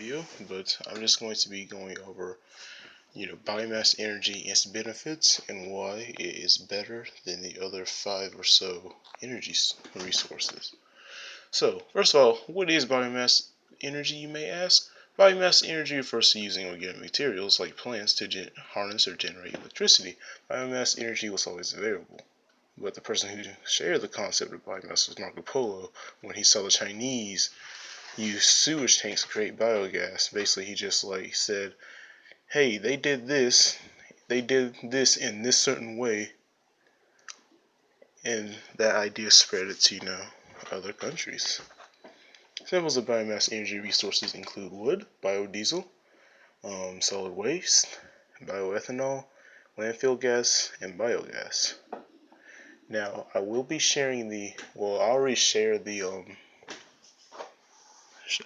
video, but I'm just going to be going over biomass energy and its benefits and why it is better than the other 5 or so energy resources. So first of all, what is biomass energy, you may ask? Biomass energy refers to using organic materials like plants to harness or generate electricity. Biomass energy was always available, but the person who shared the concept of biomass was Marco Polo. When he saw the Chinese use sewage tanks to create biogas, basically he just said, hey, they did this in this certain way, and that idea spread it to other countries. Examples of biomass energy resources include wood, biodiesel, solid waste, bioethanol, landfill gas, and biogas. Now, I will be sharing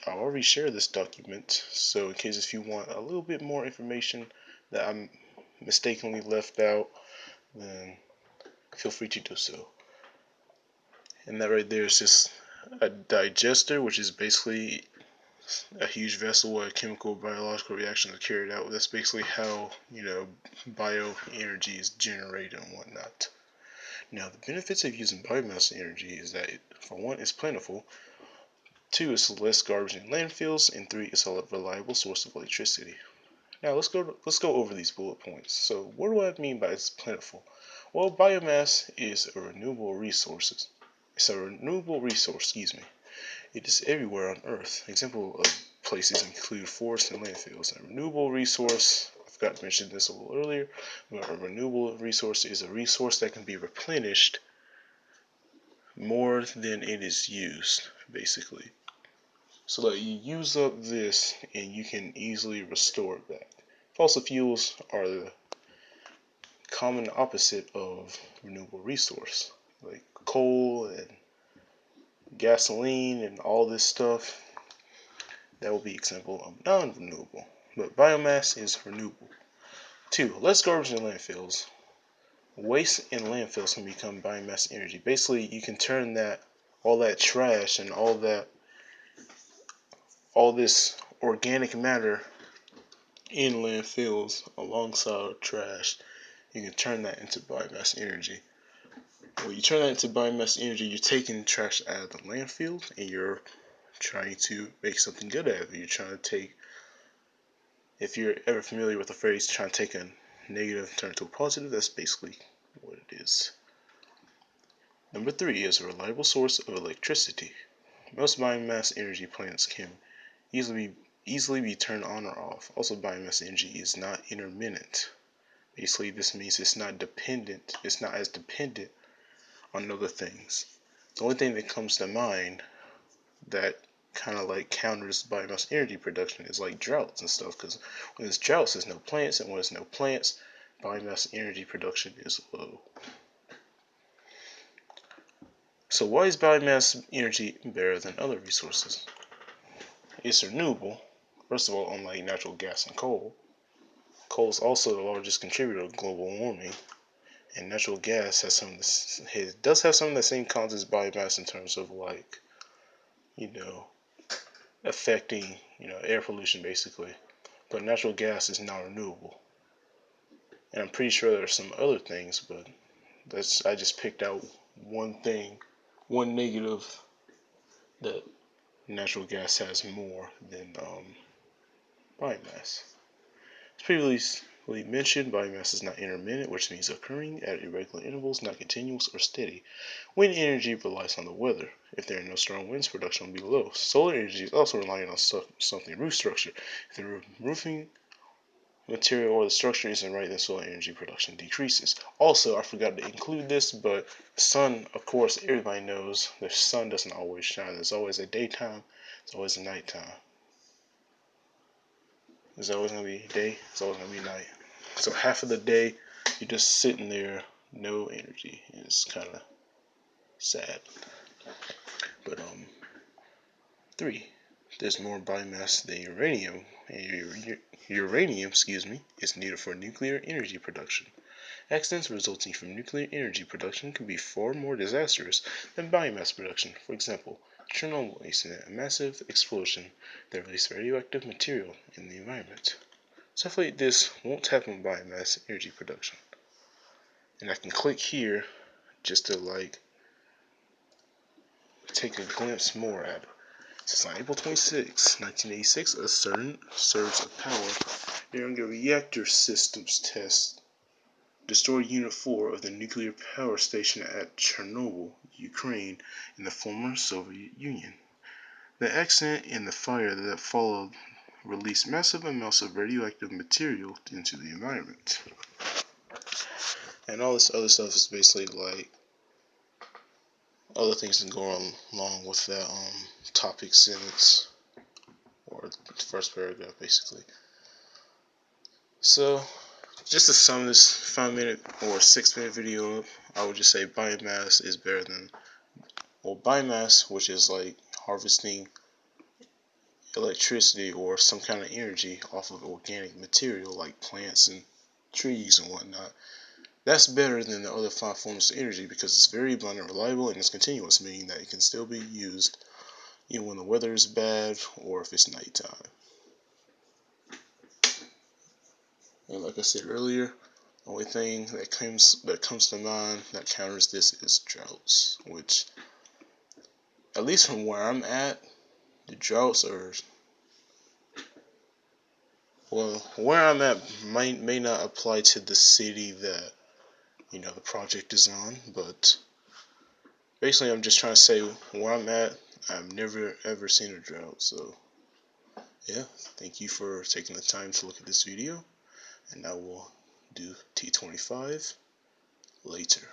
I already shared this document, so in case if you want a little bit more information that I mistakenly left out, then feel free to do so. And that right there is just a digester, which is basically a huge vessel where a chemical biological reaction is carried out. That's basically how bioenergy is generated and whatnot. Now, the benefits of using biomass energy is that for one, it's plentiful. 2, it's less garbage in landfills, and 3, it's a reliable source of electricity. Now let's go over these bullet points. So what do I mean by it's plentiful? Well, biomass is a renewable resource. It is everywhere on Earth. Example of places include forests and landfills. A renewable resource, I forgot to mention this a little earlier, but a renewable resource is a resource that can be replenished more than it is used, basically. So that you use up this and you can easily restore it back. Fossil fuels are the common opposite of renewable resource, like coal and gasoline and all this stuff. That will be example of non-renewable, but biomass is renewable. 2, less garbage in landfills. Waste in landfills can become biomass energy. Basically, you can turn all that trash and all this organic matter in landfills alongside trash. You can turn that into biomass energy. When you turn that into biomass energy, you're taking trash out of the landfill and you're trying to make something good out of it. You're trying to take, if you're ever familiar with the phrase, trying to take a negative and turn it to a positive, that's basically what it is. Number 3 is a reliable source of electricity. Most biomass energy plants can easily be turned on or off. Also, biomass energy is not intermittent. Basically, this means it's not as dependent on other things. The only thing that comes to mind that kind of counters biomass energy production is droughts and stuff, because when there's droughts, there's no plants, and when there's no plants, biomass energy production is low. So why is biomass energy better than other resources? It's renewable. First of all, unlike natural gas and coal is also the largest contributor to global warming, and natural gas does have some of the same cons as biomass in terms of affecting air pollution basically, but natural gas is not renewable. And I'm pretty sure there are some other things, but I just picked out one negative that natural gas has more than biomass. As previously mentioned, biomass is not intermittent, which means occurring at irregular intervals, not continuous or steady. Wind energy relies on the weather. If there are no strong winds, production will be low. Solar energy is also relying on something roof structure. If the roofing material or the structure isn't right, then solar energy production decreases. Also, I forgot to include this, but the sun, of course, everybody knows the sun doesn't always shine. There's always a daytime, there's always a nighttime. There's always going to be day, there's always going to be night. So half of the day, you're just sitting there, no energy. It's kind of sad. But 3, there's more biomass than uranium, and uranium, is needed for nuclear energy production. Accidents resulting from nuclear energy production can be far more disastrous than biomass production. For example, Chernobyl incident, a massive explosion that released radioactive material in the environment. Stuff like this won't happen by mass energy production. And I can click here just to take a glimpse more at it. Since on April 26, 1986, a sudden surge of power during a reactor systems test destroyed Unit 4 of the nuclear power station at Chernobyl, Ukraine, in the former Soviet Union. The accident and the fire that followed released massive amounts of radioactive material into the environment. And all this other stuff is basically other things that go along with that topic sentence or the first paragraph basically. So just to sum this 5-minute or 6-minute video up, I would just say biomass is better than, biomass, which is like harvesting electricity or some kind of energy off of organic material like plants and trees and whatnot. That's better than the other 5 forms of energy because it's very abundant, reliable, and it's continuous, meaning that it can still be used even when the weather is bad or if it's nighttime. And like I said earlier, the only thing that comes to mind that counters this is droughts, which, at least from where I'm at, the droughts are, well, where I'm at may not apply to the city that the project is on, but basically I'm just trying to say where I'm at, I've never ever seen a drought. So yeah, thank you for taking the time to look at this video, and I will do T25 later.